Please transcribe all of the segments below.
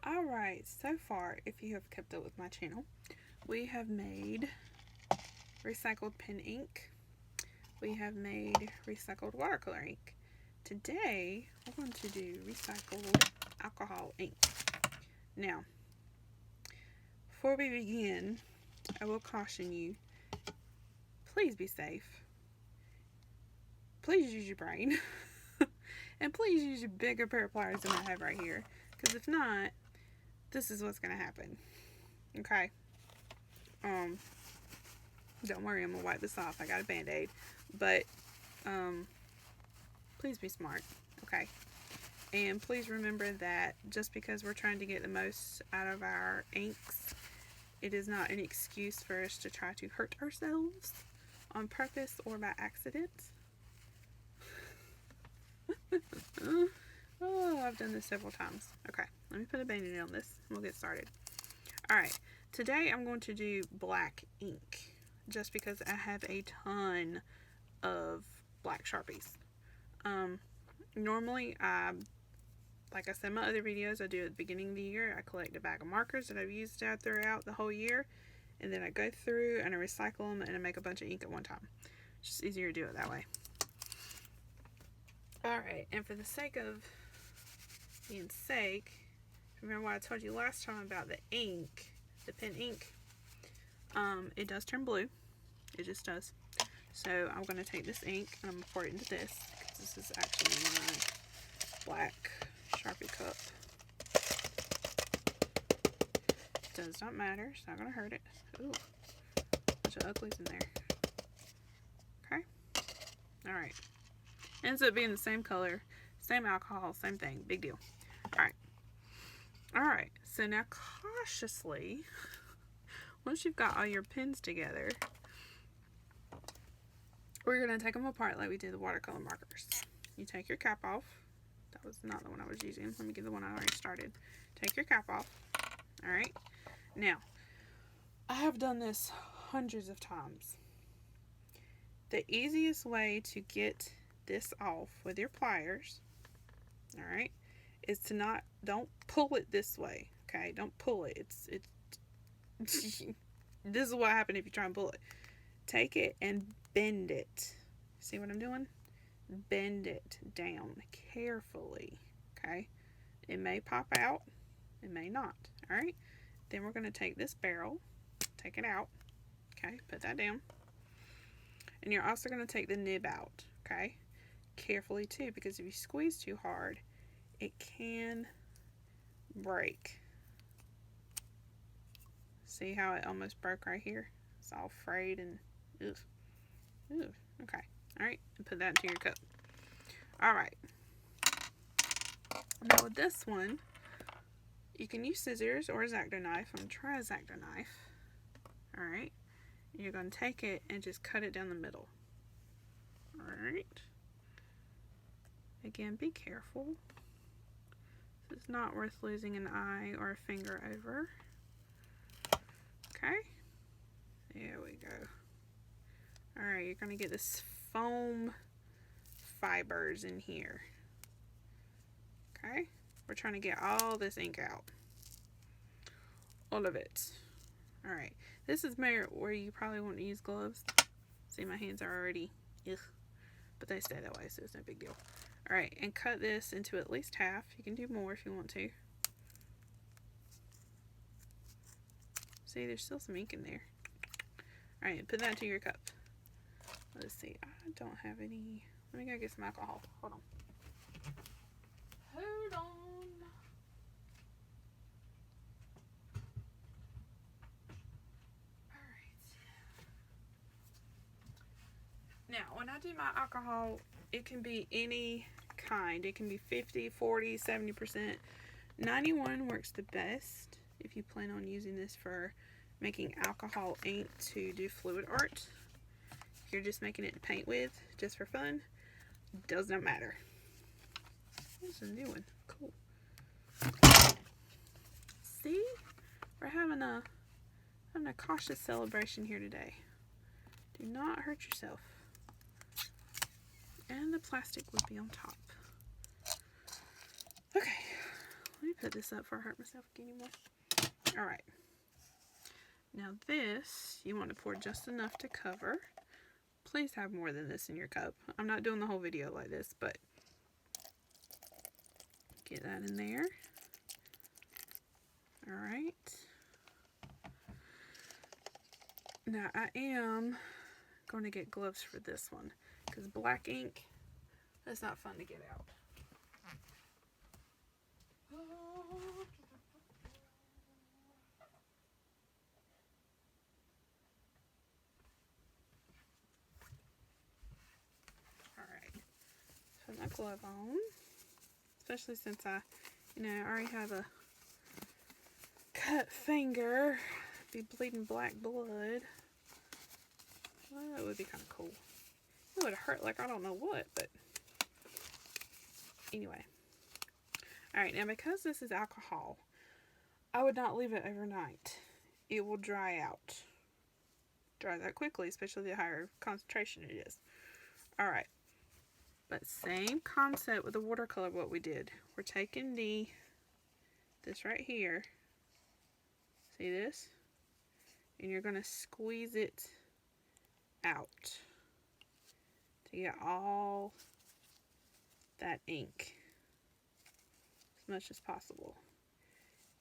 Alright, so far, if you have kept up with my channel, we have made recycled pen ink. We have made recycled watercolor ink. Today, we're going to do recycled alcohol ink. Now, before we begin, I will caution you, please be safe. Please use your brain. And please use your bigger pair of pliers than I have right here. Because if not, this is what's going to happen. Okay? Don't worry, I'm going to wipe this off. I got a Band-Aid. But, please be smart. Okay? And please remember that just because we're trying to get the most out of our inks, it is not an excuse for us to try to hurt ourselves on purpose or by accident. Oh, I've done this several times. Okay, let me put a Band-Aid on this and we'll get started. Alright, today I'm going to do black ink just because I have a ton of black Sharpies. Normally, like I said in my other videos, I do at the beginning of the year. I collect a bag of markers that I've used throughout the whole year, and then I go through and I recycle them and I make a bunch of ink at one time. It's just easier to do it that way. Alright, and for the sake of being sake, remember what I told you last time about the ink, the pen ink? It does turn blue. It just does. So I'm going to take this ink and I'm going to pour it into this, because this is actually my black Sharpie cup. Does not matter. It's not going to hurt it. Ooh, bunch of uglies in there. Okay. Alright. Ends up being the same color, same alcohol, same thing. Big deal. Alright. Alright. So now cautiously, once you've got all your pens together, we're going to take them apart like we did the watercolor markers. You take your cap off. That was not the one I was using. Let me get the one I already started. Take your cap off. Alright. Now, I have done this hundreds of times. The easiest way to get this off with your pliers, alright, is to don't pull it this way. Okay? Don't pull it. It's this is what happens if you try and pull it. Take it and bend it. See what I'm doing? Bend it down carefully. Okay? It may pop out. It may not. Alright? Then we're going to take this barrel, take it out. Okay? Put that down. And you're also going to take the nib out. Okay? Carefully too, because if you squeeze too hard, it can break. See how it almost broke right here? It's all frayed and ugh. Ugh. Okay. Alright, and put that into your cup. Alright. Now with this one, you can use scissors or a Xacto knife. I'm going to try a Xacto knife. Alright. You're going to take it and just cut it down the middle. Alright. Again, be careful. It's not worth losing an eye or a finger over. Okay. There we go. Alright, you're going to get this foam fibers in here. Okay. We're trying to get all this ink out. All of it. Alright. This is where you probably want to use gloves. See, my hands are already, ugh. But they stay that way, so it's no big deal. Alright, and cut this into at least half. You can do more if you want to. See, there's still some ink in there. Alright, put that into your cup. Let's see, I don't have any. Let me go get some alcohol. Hold on. Hold on. Now, when I do my alcohol, it can be any kind. It can be 50, 40, 70%. 91 works the best if you plan on using this for making alcohol ink to do fluid art. If you're just making it to paint with, just for fun, does not matter. This is a new one. Cool. See? We're having a cautious celebration here today. Do not hurt yourself. And the plastic would be on top. Okay, let me put this up before I hurt myself anymore. Alright. Now this, you want to pour just enough to cover. Please have more than this in your cup. I'm not doing the whole video like this, but get that in there. Alright. Now I am going to get gloves for this one, because black ink, that's not fun to get out. Alright, put my glove on, especially since I already have a cut finger, be bleeding black blood. Well, that would be kind of cool. It would hurt like I don't know what, but anyway. Alright, now because this is alcohol, I would not leave it overnight. It will dry out. Dries out quickly, especially the higher concentration it is. Alright, but same concept with the watercolor what we did. We're taking this right here, see this? And you're going to squeeze it out to get all that ink as much as possible.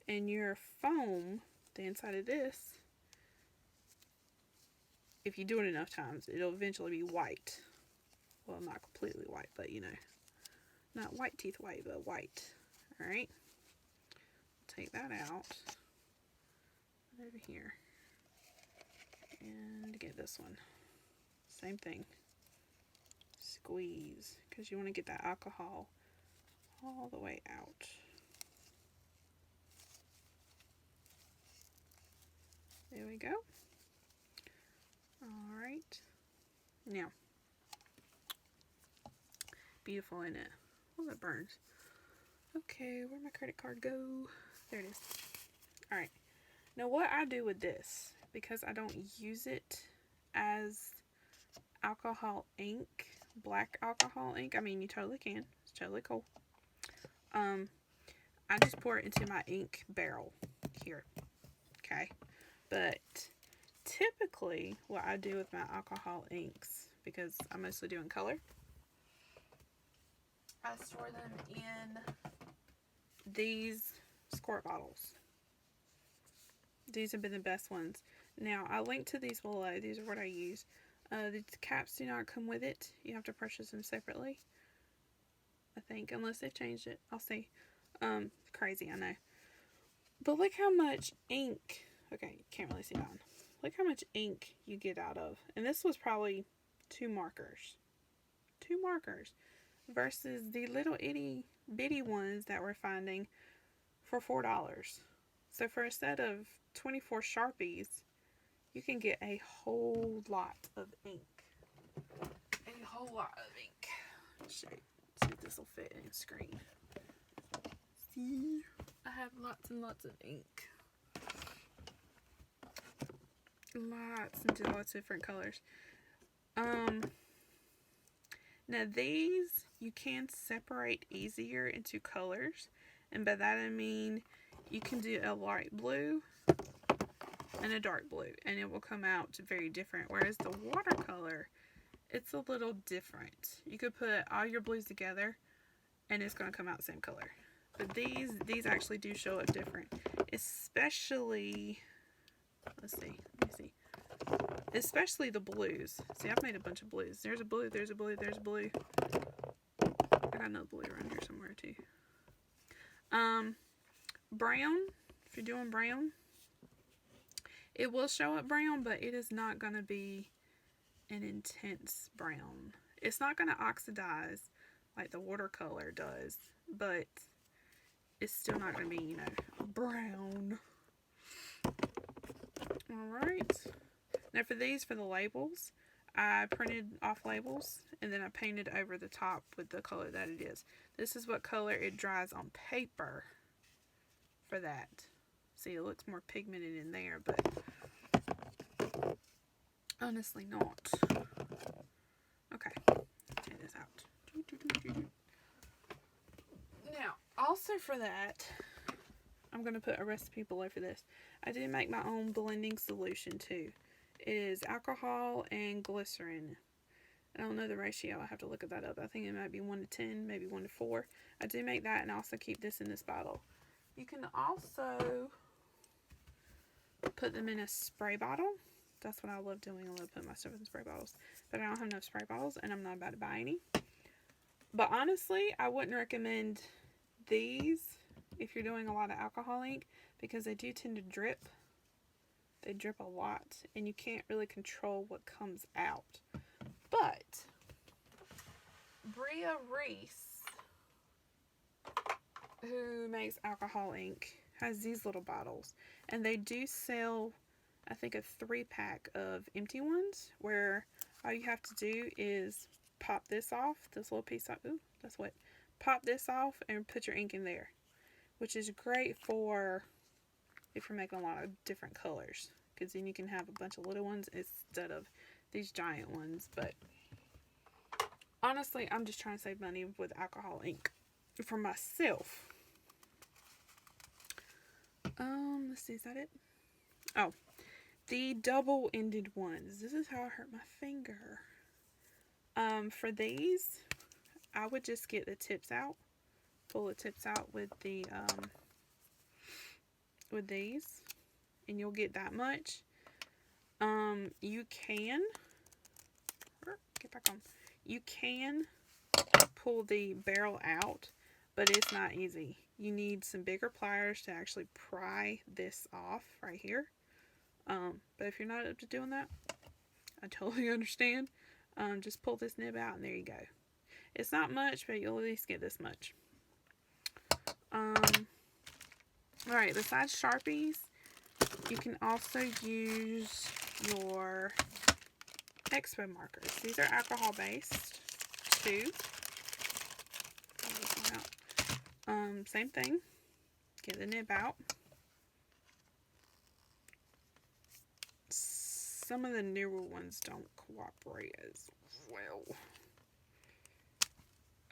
And your foam, the inside of this, if you do it enough times, it'll eventually be white. Well, not completely white, but not white teeth white, but white. Alright, take that out, put it over here, and get this one. Same thing. Squeeze, because you want to get that alcohol all the way out. There we go. Alright. Now, beautiful, isn't it? Oh, that burns. Okay, where'd my credit card go? There it is. Alright. Now what I do with this, because I don't use it as alcohol ink, black alcohol ink, I mean you totally can, it's totally cool. I just pour it into my ink barrel here, okay? But typically what I do with my alcohol inks, because I'm mostly doing color, I store them in these squirt bottles. These have been the best ones. Now, I linked to these below. These are what I use. The caps do not come with it. You have to purchase them separately, I think, unless they've changed it. I'll see. Crazy, I know. But look how much ink. Okay, can't really see that one. Look how much ink you get out of. And this was probably 2 markers. 2 markers. Versus the little itty bitty ones that we're finding for $4. So for a set of 24 Sharpies, you can get a whole lot of ink. A whole lot of ink. See if this will fit in the screen. See? I have lots and lots of ink. Lots of different colors. Now these you can separate easier into colors, and by that I mean you can do a light blue and a dark blue, and it will come out very different. Whereas the watercolor, it's a little different. You could put all your blues together and it's going to come out the same color. But these actually do show up different, especially, let me see. Especially the blues. See, I've made a bunch of blues. There's a blue, there's a blue, there's a blue. I got another blue around here somewhere too. Brown, if you're doing brown, it will show up brown, but it is not going to be an intense brown. It's not going to oxidize like the watercolor does, but it's still not going to be, brown. Alright. Now for these, for the labels, I printed off labels and then I painted over the top with the color that it is. This is what color it dries on paper for that. See, it looks more pigmented in there, but honestly not. Okay, take this out. Now, also for that, I'm going to put a recipe below for this. I do make my own blending solution too. It is alcohol and glycerin. I don't know the ratio. I have to look at that up. I think it might be 1 to 10, maybe 1 to 4. I do make that and also keep this in this bottle. You can also put them in a spray bottle. That's what I love doing. I love putting my stuff in spray bottles. But I don't have enough spray bottles and I'm not about to buy any. But honestly, I wouldn't recommend these if you're doing a lot of alcohol ink because they do tend to drip. They drip a lot and you can't really control what comes out. But Bria Reese, who makes alcohol ink, has these little bottles. And they do sell, I think, a 3-pack of empty ones where all you have to do is pop this off, this little piece of, ooh, that's wet. Pop this off and put your ink in there, which is great for if you're making a lot of different colors, because then you can have a bunch of little ones instead of these giant ones. But honestly, I'm just trying to save money with alcohol ink for myself. Let's see, is that it? Oh, the double-ended ones. This is how I hurt my finger. For these, I would just get the tips out. Pull the tips out with the with these, and you'll get that much. You can get back on. You can pull the barrel out, but it's not easy. You need some bigger pliers to actually pry this off right here. But if you're not up to doing that, I totally understand. Just pull this nib out and there you go. It's not much, but you'll at least get this much. Alright, besides Sharpies, you can also use your Expo markers. These are alcohol based too. Same thing. Get the nib out. Some of the newer ones don't cooperate as well.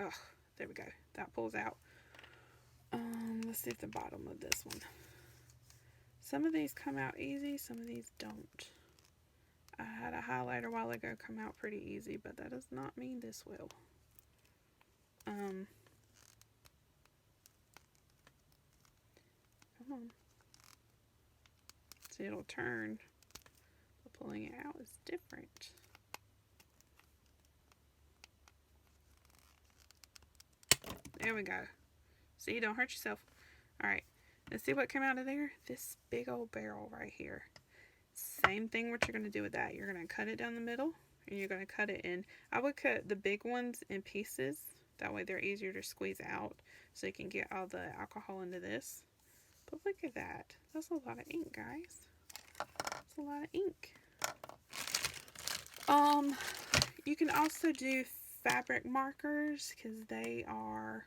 Ugh, there we go. That pulls out. Let's see if the bottom of this one. Some of these come out easy, some of these don't. I had a highlighter a while ago come out pretty easy, but that does not mean this will. Come on. See, it'll turn. But pulling it out is different. There we go. See, don't hurt yourself. Alright, let's see what came out of there. This big old barrel right here. Same thing what you're going to do with that. You're going to cut it down the middle, and you're going to cut it in. I would cut the big ones in pieces. That way they're easier to squeeze out, so you can get all the alcohol into this. But look at that. That's a lot of ink, guys. That's a lot of ink. You can also do fabric markers, because they are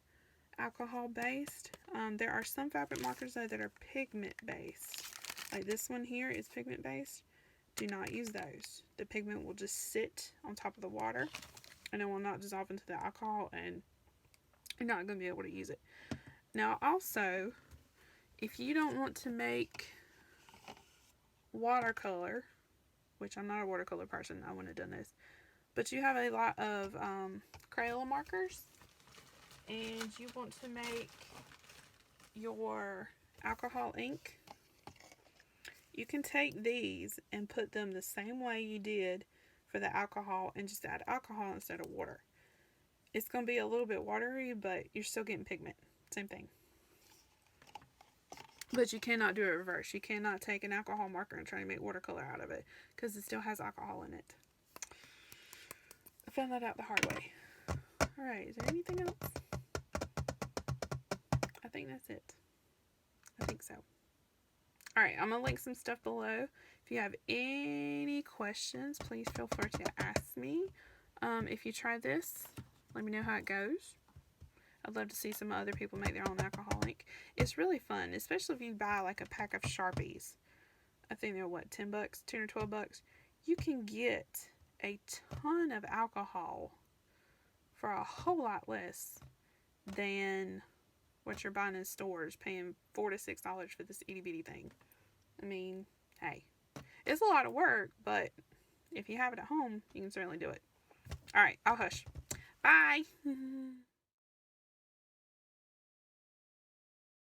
alcohol based. There are some fabric markers though that are pigment based. Like this one here is pigment based. Do not use those. The pigment will just sit on top of the water and it will not dissolve into the alcohol and you're not going to be able to use it. Now also, if you don't want to make watercolor, which I'm not a watercolor person, I wouldn't have done this, but you have a lot of Crayola markers and you want to make your alcohol ink, you can take these and put them the same way you did for the alcohol and just add alcohol instead of water. It's going to be a little bit watery, but you're still getting pigment. Same thing. But you cannot do it reverse. You cannot take an alcohol marker and try to make watercolor out of it because it still has alcohol in it. I found that out the hard way. Alright, is there anything else? I think that's it. I think so. Alright, I'm going to link some stuff below. If you have any questions, please feel free to ask me. If you try this, let me know how it goes. I'd love to see some other people make their own alcohol ink. It's really fun, especially if you buy like a pack of Sharpies. I think they're what, 10 bucks, 10 or 12 bucks. You can get a ton of alcohol for a whole lot less than what you're buying in stores, paying $4 to $6 for this itty bitty thing. I mean, hey, it's a lot of work, but if you have it at home, you can certainly do it. All right, I'll hush. Bye.